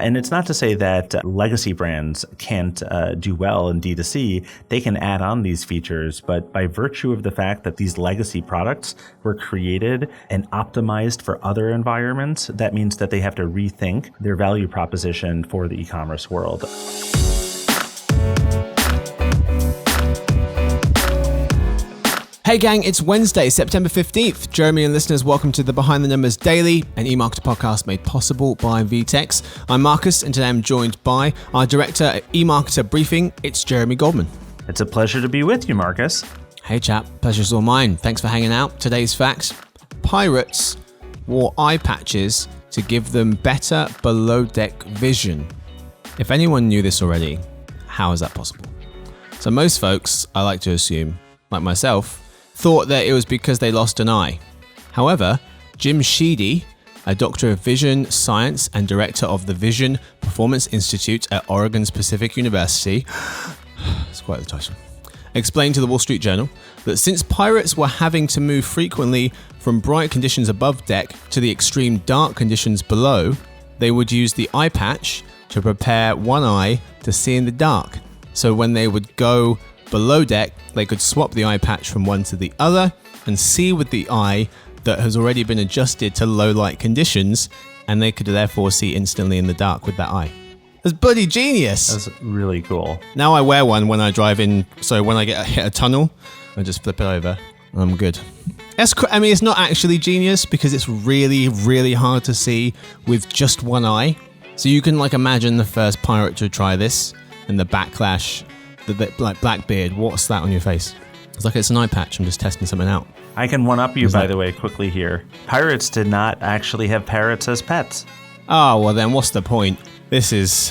And it's not to say that legacy brands can't do well in D2C. They can add on these features, but by virtue of the fact that these legacy products were created and optimized for other environments, that means that they have to rethink their value proposition for the e-commerce world. Hey gang, it's Wednesday, September 15th. Jeremy and listeners, welcome to the Behind the Numbers Daily, an eMarketer podcast made possible by VTEX. I'm Marcus, and today I'm joined by our director at eMarketer Briefing. It's Jeremy Goldman. It's a pleasure to be with you, Marcus. Hey chap, pleasure's all mine. Thanks for hanging out. Today's facts: pirates wore eye patches to give them better below-deck vision. If anyone knew this already, how is that possible? So most folks, I like to assume, like myself, thought that it was because they lost an eye. However, Jim Sheedy, a doctor of vision science and director of the Vision Performance Institute at Oregon's Pacific University, it's quite the title, explained to the Wall Street Journal that since pirates were having to move frequently from bright conditions above deck to the extreme dark conditions below, they would use the eye patch to prepare one eye to see in the dark. So when they would go below deck, they could swap the eye patch from one to the other and see with the eye that has already been adjusted to low light conditions, and they could therefore see instantly in the dark with that eye. That's bloody genius. That's really cool. Now I wear one when I drive in, so when I hit a tunnel, I just flip it over and I'm good. It's not actually genius because it's really, really hard to see with just one eye. So you can imagine the first pirate to try this and the backlash. Like Blackbeard, what's that on your face? It's an eye patch. I'm just testing something out. I can one-up you, by the way, quickly here. Pirates did not actually have parrots as pets. Oh, well then what's the point? This has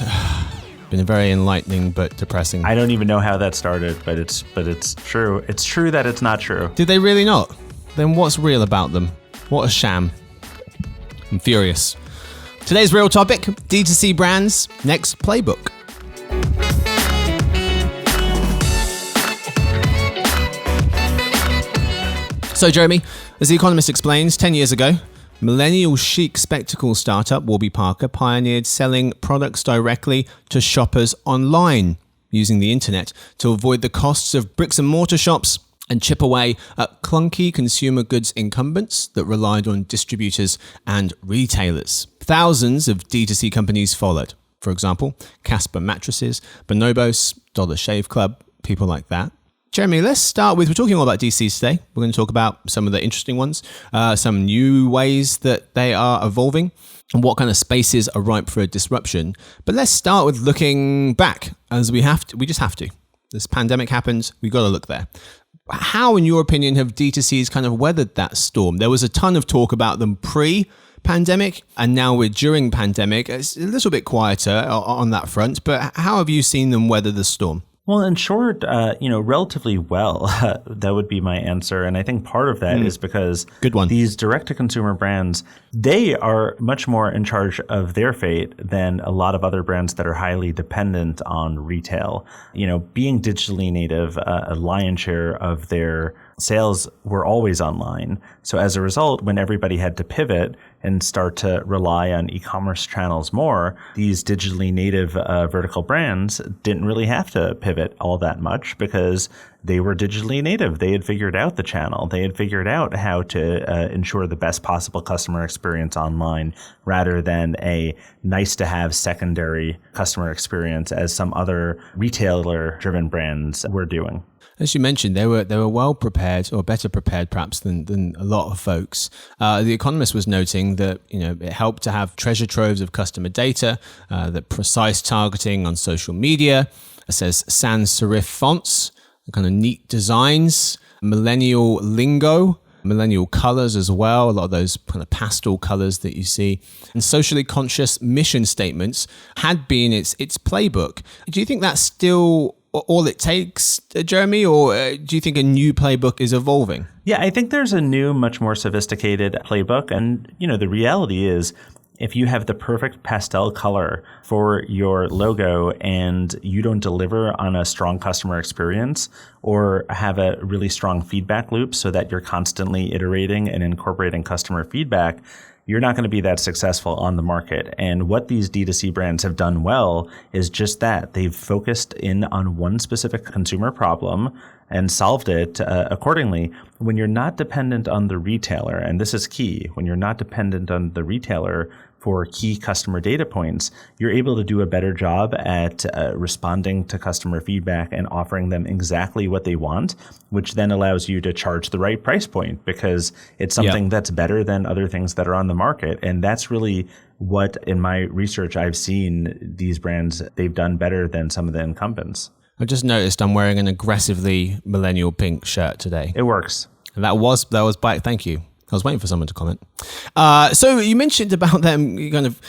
been very enlightening but depressing. I don't even know how that started, but it's true. It's true that it's not true. Did they really not? Then what's real about them? What a sham. I'm furious. Today's real topic, D2C brands, next Playbook. So Jeremy, as The Economist explains, 10 years ago, millennial chic spectacle startup Warby Parker pioneered selling products directly to shoppers online using the internet to avoid the costs of bricks and mortar shops and chip away at clunky consumer goods incumbents that relied on distributors and retailers. Thousands of D2C companies followed. For example, Casper Mattresses, Bonobos, Dollar Shave Club, people like that. Jeremy, let's start with, we're talking all about DCs today. We're going to talk about some of the interesting ones, some new ways that they are evolving, and what kind of spaces are ripe for a disruption. But let's start with looking back, as we just have to. This pandemic happened, we got to look there. How, in your opinion, have D2Cs kind of weathered that storm? There was a ton of talk about them pre-pandemic, and now we're during pandemic. It's a little bit quieter on that front, but how have you seen them weather the storm? Well, in short, relatively well. That would be my answer. And I think part of that is because these direct-to-consumer brands, they are much more in charge of their fate than a lot of other brands that are highly dependent on retail. Being digitally native, a lion's share of their sales were always online. So as a result, when everybody had to pivot and start to rely on e-commerce channels more, these digitally native vertical brands didn't really have to pivot all that much because they were digitally native. They had figured out the channel. They had figured out how to ensure the best possible customer experience online rather than a nice-to-have secondary customer experience as some other retailer-driven brands were doing. As you mentioned, they were well prepared, or better prepared perhaps than a lot of folks. The Economist was noting that it helped to have treasure troves of customer data, that precise targeting on social media. It says sans serif fonts, kind of neat designs, millennial lingo, millennial colors as well, a lot of those kind of pastel colors that you see, and socially conscious mission statements had been its playbook. Do you think that's still all it takes, Jeremy, or do you think a new playbook is evolving? Yeah, I think there's a new, much more sophisticated playbook. And, the reality is if you have the perfect pastel color for your logo and you don't deliver on a strong customer experience or have a really strong feedback loop so that you're constantly iterating and incorporating customer feedback, you're not going to be that successful on the market. And what these D2C brands have done well is just that. They've focused in on one specific consumer problem and solved it accordingly. When you're not dependent on the retailer, and this is key, when you're not dependent on the retailer for key customer data points, you're able to do a better job at responding to customer feedback and offering them exactly what they want, which then allows you to charge the right price point because it's something that's better than other things that are on the market. And that's really what, in my research, I've seen these brands, they've done better than some of the incumbents. I just noticed I'm wearing an aggressively millennial pink shirt today. It works. And that was by, thank you. I was waiting for someone to comment. So you mentioned about them kind of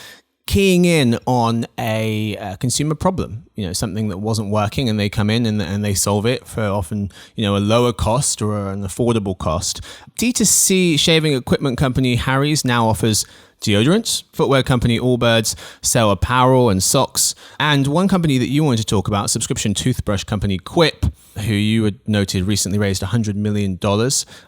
keying in on a consumer problem, something that wasn't working, and they come in and they solve it for often, a lower cost or an affordable cost. D2C shaving equipment company Harry's now offers deodorants. Footwear company Allbirds sell apparel and socks. And one company that you wanted to talk about, subscription toothbrush company Quip, who you had noted recently raised $100 million.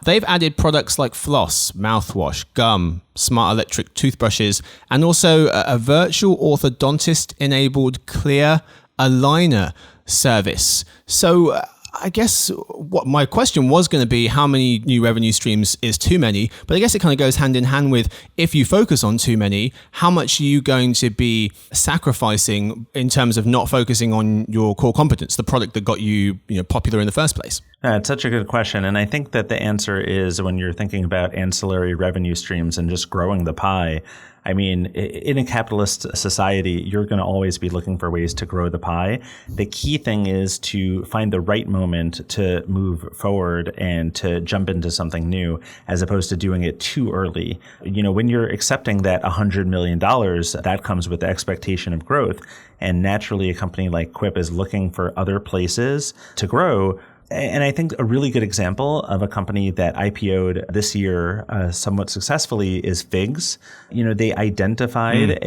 They've added products like floss, mouthwash, gum, smart electric toothbrushes, and also a virtual orthodontist-enabled clear aligner service. So I guess what my question was going to be, how many new revenue streams is too many? But I guess it kind of goes hand in hand with, if you focus on too many, how much are you going to be sacrificing in terms of not focusing on your core competence, the product that got you, popular in the first place? It's such a good question. And I think that the answer is, when you're thinking about ancillary revenue streams and just growing the pie, I mean, in a capitalist society, you're going to always be looking for ways to grow the pie. The key thing is to find the right moment to move forward and to jump into something new, as opposed to doing it too early. When you're accepting that $100 million, that comes with the expectation of growth. And naturally, a company like Quip is looking for other places to grow. And I think a really good example of a company that IPO'd this year somewhat successfully is Figs. They identified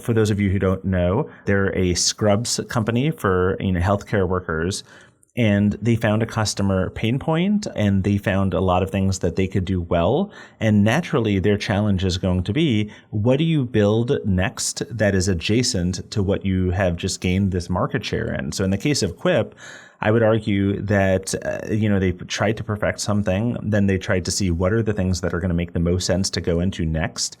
for those of you who don't know, they're a scrubs company for healthcare workers. And they found a customer pain point, and they found a lot of things that they could do well. And naturally, their challenge is going to be, what do you build next that is adjacent to what you have just gained this market share in? So in the case of Quip, I would argue that, they tried to perfect something, then they tried to see what are the things that are going to make the most sense to go into next.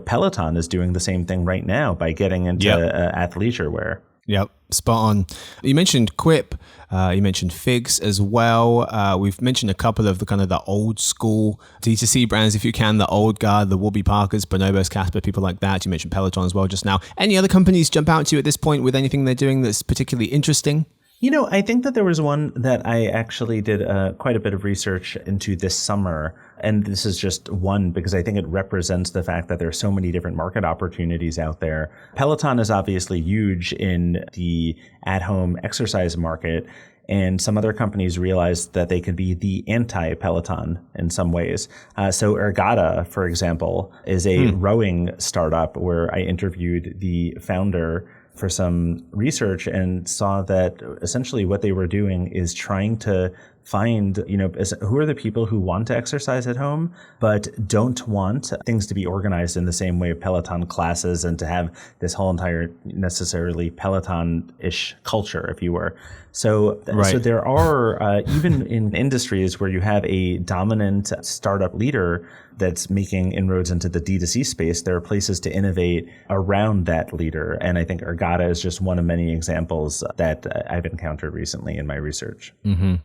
Peloton is doing the same thing right now by getting into athleisure wear. Yep, spot on. You mentioned Quip, you mentioned Figs as well. We've mentioned a couple of the old school D2C brands, if you can, the old guard, the Warby Parkers, Bonobos, Casper, people like that. You mentioned Peloton as well just now. Any other companies jump out to you at this point with anything they're doing that's particularly interesting? I think that there was one that I actually did quite a bit of research into this summer. And this is just one because I think it represents the fact that there are so many different market opportunities out there. Peloton is obviously huge in the at-home exercise market. And some other companies realized that they could be the anti-Peloton in some ways. So Ergata, for example, is a rowing startup where I interviewed the founder for some research and saw that essentially what they were doing is trying to find, who are the people who want to exercise at home, but don't want things to be organized in the same way Peloton classes and to have this whole entire necessarily Peloton-ish culture, if you were. So there are, even in industries where you have a dominant startup leader that's making inroads into the D2C space, there are places to innovate around that leader. And I think Ergata is just one of many examples that I've encountered recently in my research. Mm-hmm.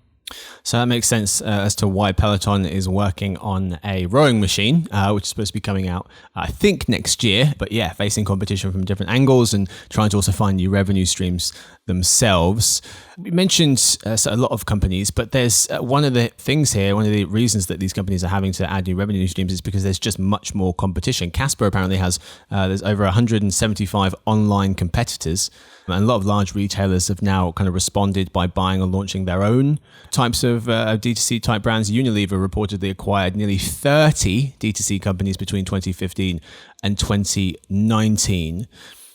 So that makes sense as to why Peloton is working on a rowing machine, which is supposed to be coming out, I think, next year. But yeah, facing competition from different angles and trying to also find new revenue streams themselves. We mentioned a lot of companies, but there's one of the things here, one of the reasons that these companies are having to add new revenue streams is because there's just much more competition. Casper apparently has, there's over 175 online competitors. And a lot of large retailers have now kind of responded by buying or launching their own types of D2C type brands. Unilever reportedly acquired nearly 30 D2C companies between 2015 and 2019.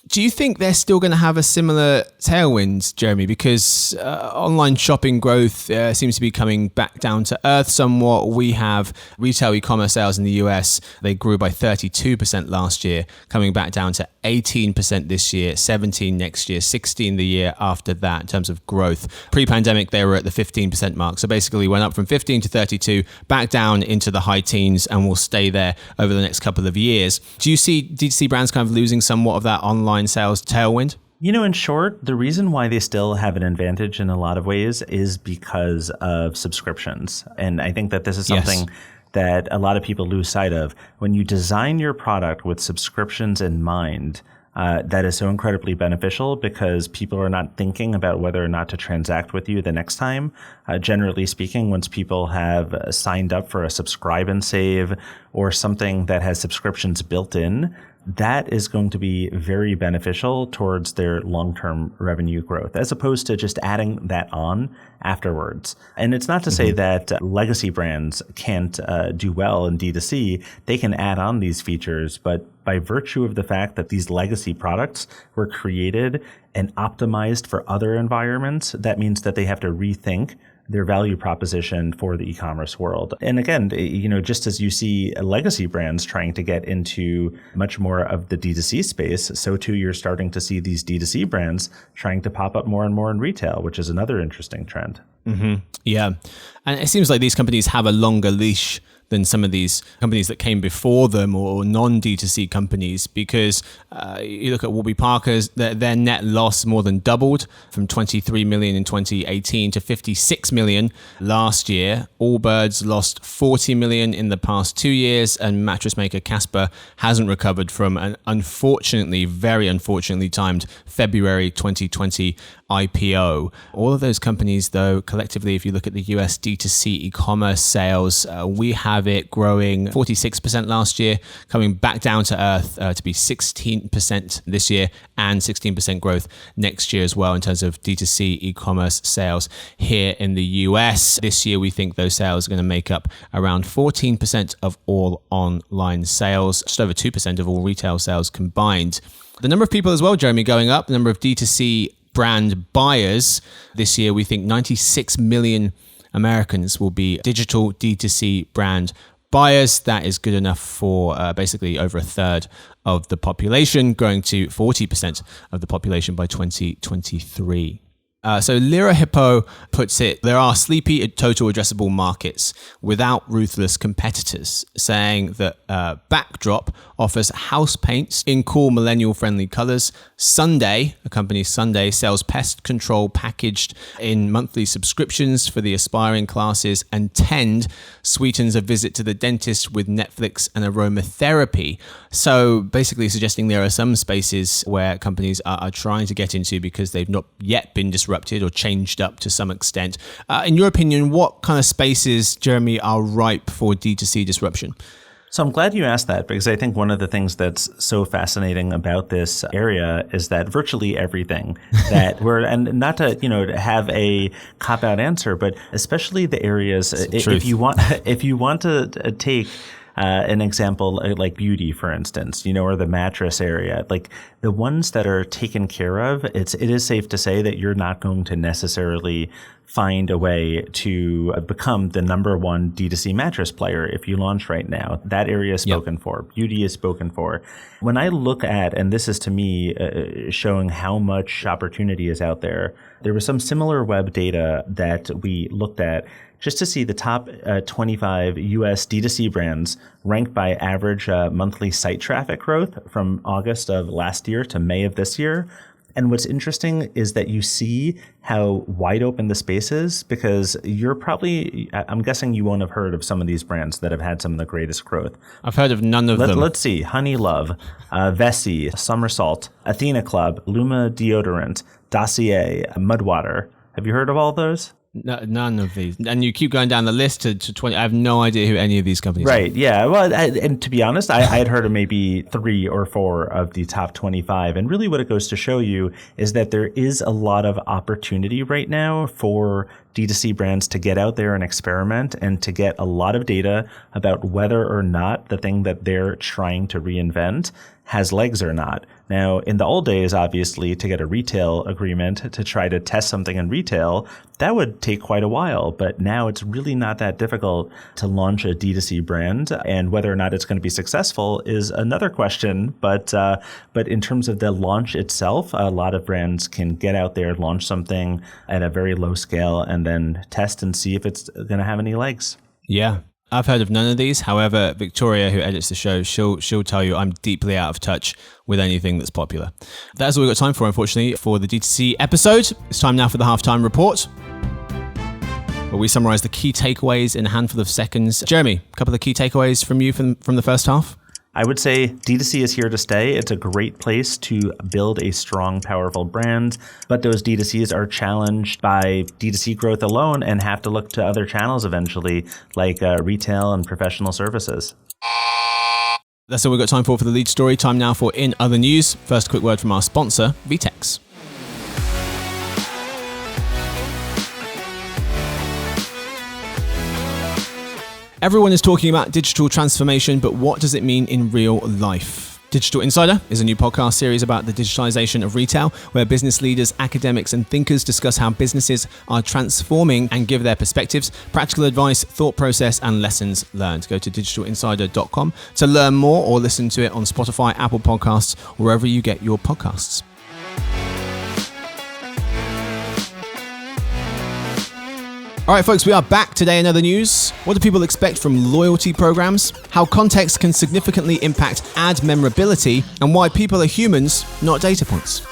Do you think they're still going to have a similar tailwind, Jeremy? Because online shopping growth seems to be coming back down to earth somewhat. We have retail e-commerce sales in the US. They grew by 32% last year, coming back down to 18% this year, 17% next year, 16% the year after that in terms of growth. Pre-pandemic, they were at the 15% mark. So basically went up from 15 to 32, back down into the high teens, and will stay there over the next couple of years. Do you see D2C brands kind of losing somewhat of that online sales tailwind? In short, the reason why they still have an advantage in a lot of ways is because of subscriptions. And I think that this is something that a lot of people lose sight of. When you design your product with subscriptions in mind, that is so incredibly beneficial because people are not thinking about whether or not to transact with you the next time. Generally speaking, once people have signed up for a subscribe and save or something that has subscriptions built in, that is going to be very beneficial towards their long-term revenue growth, as opposed to just adding that on afterwards. And it's not to say that legacy brands can't do well in D2C. They can add on these features, but by virtue of the fact that these legacy products were created and optimized for other environments, that means that they have to rethink their value proposition for the e-commerce world. And again, just as you see legacy brands trying to get into much more of the D2C space, so too you're starting to see these D2C brands trying to pop up more and more in retail, which is another interesting trend. Yeah. And it seems like these companies have a longer leash than some of these companies that came before them or non-D2C companies, because you look at Warby Parker's, their net loss more than doubled from 23 million in 2018 to 56 million last year. Allbirds lost 40 million in the past 2 years, and mattress maker Casper hasn't recovered from an very unfortunately timed February 2020 IPO. All of those companies, though, collectively, if you look at the US D2C e-commerce sales, we have it growing 46% last year, coming back down to earth to be 16% this year, and 16% growth next year as well in terms of D2C e-commerce sales here in the US. This year, we think those sales are going to make up around 14% of all online sales, just over 2% of all retail sales combined. The number of people as well, Jeremy, going up, the number of D2C brand buyers this year, we think 96 million Americans will be digital D2C brand buyers. That is good enough for basically over a third of the population, growing to 40% of the population by 2023. So Lira Hippo puts it, there are sleepy total addressable markets without ruthless competitors, saying that Backdrop offers house paints in cool millennial-friendly colors. Sunday, a company Sunday, sells pest control packaged in monthly subscriptions for the aspiring classes, and Tend sweetens a visit to the dentist with Netflix and aromatherapy. So basically suggesting there are some spaces where companies are trying to get into because they've not yet been disrupted or changed up to some extent. In your opinion, what kind of spaces, Jeremy, are ripe for D2C disruption? So I'm glad you asked that, because I think one of the things that's so fascinating about this area is that virtually everything that and not to, have a cop-out answer, but especially the areas, if you want to take an example like beauty, for instance, or the mattress area, like the ones that are taken care of, it is safe to say that you're not going to necessarily find a way to become the number one D2C mattress player if you launch right now. That area is spoken for. Beauty is spoken for. When I look at, and this is to me showing how much opportunity is out there, there was some similar web data that we looked at just to see the top 25 US D2C brands ranked by average monthly site traffic growth from August of last year to May of this year. And what's interesting is that you see how wide open the space is, because I'm guessing you won't have heard of some of these brands that have had some of the greatest growth. I've heard of none of them. Let's see. Honey Love, Vessi, Somersault, Athena Club, Luma Deodorant, Dossier, Mudwater. Have you heard of all those? No, none of these. And you keep going down the list to 20. I have no idea who any of these companies are. Right, yeah. Well, and to be honest, I had heard of maybe 3 or 4 of the top 25. And really what it goes to show you is that there is a lot of opportunity right now for D2C brands to get out there and experiment and to get a lot of data about whether or not the thing that they're trying to reinvent has legs or not. Now, in the old days, obviously, to get a retail agreement to try to test something in retail, that would take quite a while. But now it's really not that difficult to launch a D2C brand. And whether or not it's going to be successful is another question. But in terms of the launch itself, a lot of brands can get out there, launch something at a very low scale, and then test and see if it's going to have any legs. Yeah. I've heard of none of these. However, Victoria, who edits the show, she'll tell you I'm deeply out of touch with anything that's popular. That's all we've got time for, unfortunately, for the D2C episode. It's time now for the halftime report, where we summarize the key takeaways in a handful of seconds. Jeremy, a couple of key takeaways from you from the first half? I would say D2C is here to stay. It's a great place to build a strong, powerful brand, but those D2Cs are challenged by D2C growth alone and have to look to other channels eventually, like retail and professional services. That's all we've got time for the lead story. Time now for In Other News. First, a quick word from our sponsor, VTEX. Everyone is talking about digital transformation, but what does it mean in real life? Digital Insider is a new podcast series about the digitalization of retail, where business leaders, academics, and thinkers discuss how businesses are transforming and give their perspectives, practical advice, thought process, and lessons learned. Go to digitalinsider.com to learn more or listen to it on Spotify, Apple Podcasts, wherever you get your podcasts. All right, folks, we are back today in other news. What do people expect from loyalty programs? How context can significantly impact ad memorability, and why people are humans, not data points.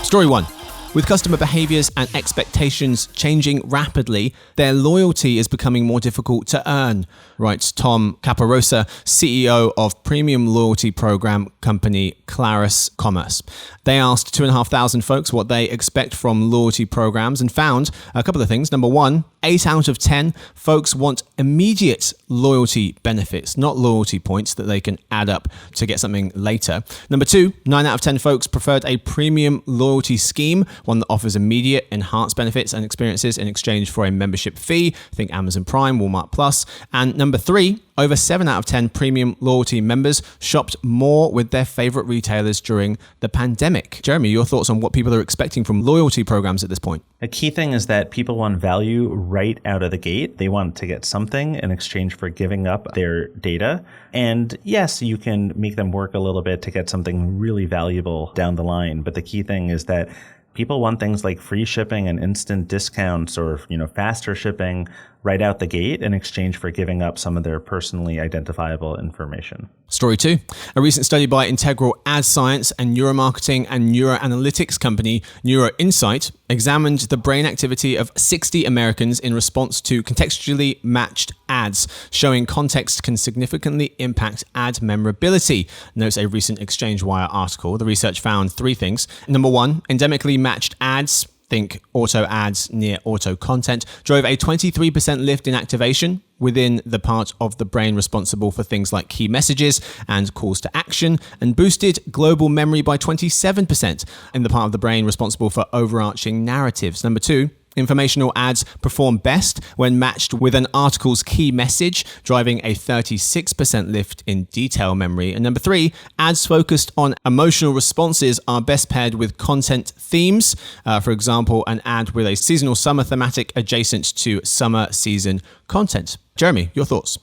Story 1. With customer behaviors and expectations changing rapidly, their loyalty is becoming more difficult to earn, writes Tom Caparosa, CEO of premium loyalty program company Claris Commerce. They asked 2,500 folks what they expect from loyalty programs and found a couple of things. Number 1, 8 out of 10 folks want immediate loyalty benefits, not loyalty points that they can add up to get something later. Number 2, 9 out of 10 folks preferred a premium loyalty scheme, one that offers immediate enhanced benefits and experiences in exchange for a membership fee. Think Amazon Prime, Walmart Plus. And number 3, over 7 out of 10 premium loyalty members shopped more with their favorite retailers during the pandemic. Jeremy, your thoughts on what people are expecting from loyalty programs at this point? A key thing is that people want value right out of the gate. They want to get something in exchange for giving up their data. And yes, you can make them work a little bit to get something really valuable down the line. But the key thing is that people want things like free shipping and instant discounts or, faster shipping right out the gate in exchange for giving up some of their personally identifiable information. Story 2. A recent study by integral ad science and neuromarketing and neuroanalytics company NeuroInsight examined the brain activity of 60 Americans in response to contextually matched ads, showing context can significantly impact ad memorability, notes a recent Exchange Wire article. The research found 3 things. Number 1, endemically matched ads, think auto ads near auto content, drove a 23% lift in activation within the part of the brain responsible for things like key messages and calls to action, and boosted global memory by 27% in the part of the brain responsible for overarching narratives. Number 2, informational ads perform best when matched with an article's key message, driving a 36% lift in detail memory. And number 3, ads focused on emotional responses are best paired with content themes. For example, an ad with a seasonal summer thematic adjacent to summer season content. Jeremy, your thoughts?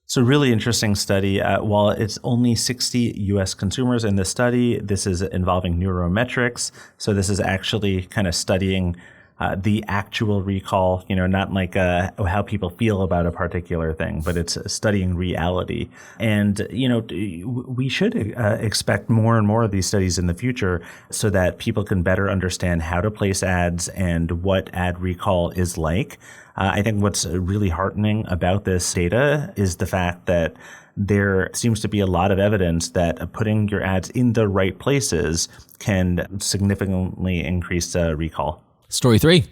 It's a really interesting study. While it's only 60 US consumers in this study, this is involving neurometrics. So this is actually kind of studying the actual recall, not like how people feel about a particular thing, but it's studying reality. And, we should expect more and more of these studies in the future so that people can better understand how to place ads and what ad recall is like. I think what's really heartening about this data is the fact that there seems to be a lot of evidence that putting your ads in the right places can significantly increase recall. Story 3.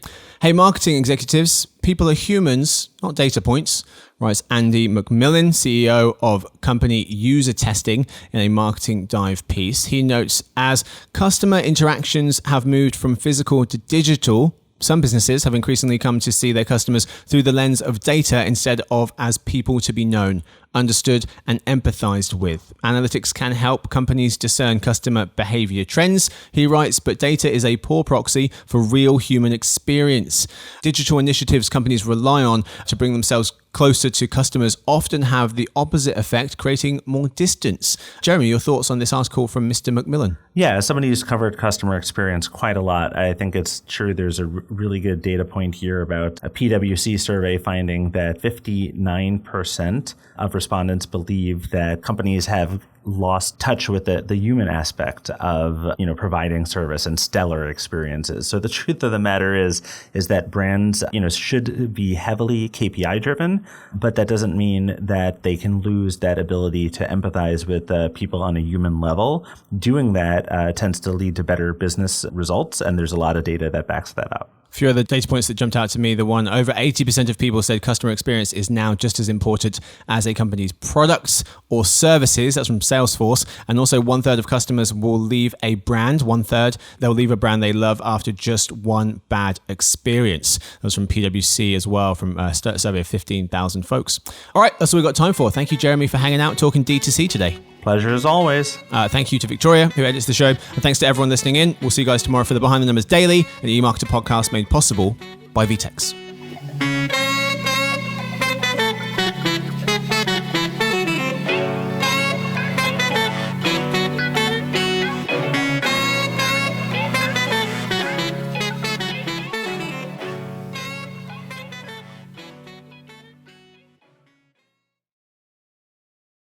Hey, marketing executives, people are humans, not data points, writes Andy McMillan, CEO of company User Testing, in a Marketing Dive piece. He notes, as customer interactions have moved from physical to digital, some businesses have increasingly come to see their customers through the lens of data instead of as people to be known understood, and empathized with. Analytics can help companies discern customer behavior trends, he writes, but data is a poor proxy for real human experience. Digital initiatives companies rely on to bring themselves closer to customers often have the opposite effect, creating more distance. Jeremy, your thoughts on this article from Mr. McMillan? Yeah, as somebody who's covered customer experience quite a lot, I think it's true there's a really good data point here about a PwC survey finding that 59% of respondents believe that companies have lost touch with the human aspect of providing service and stellar experiences. So the truth of the matter is that brands should be heavily KPI driven, but that doesn't mean that they can lose that ability to empathize with people on a human level. Doing that tends to lead to better business results, and there's a lot of data that backs that up. A few other data points that jumped out to me. The one, over 80% of people said customer experience is now just as important as a company's products or services. That's from Salesforce. And also 1/3 of customers will leave a brand. 1/3, they'll leave a brand they love after just one bad experience. That was from PwC as well, from a survey of 15,000 folks. All right, that's all we've got time for. Thank you, Jeremy, for hanging out, talking D2C today. Pleasure as always. Thank you to Victoria, who edits the show. And thanks to everyone listening in. We'll see you guys tomorrow for the Behind the Numbers Daily, an eMarketer podcast made possible by VTEX.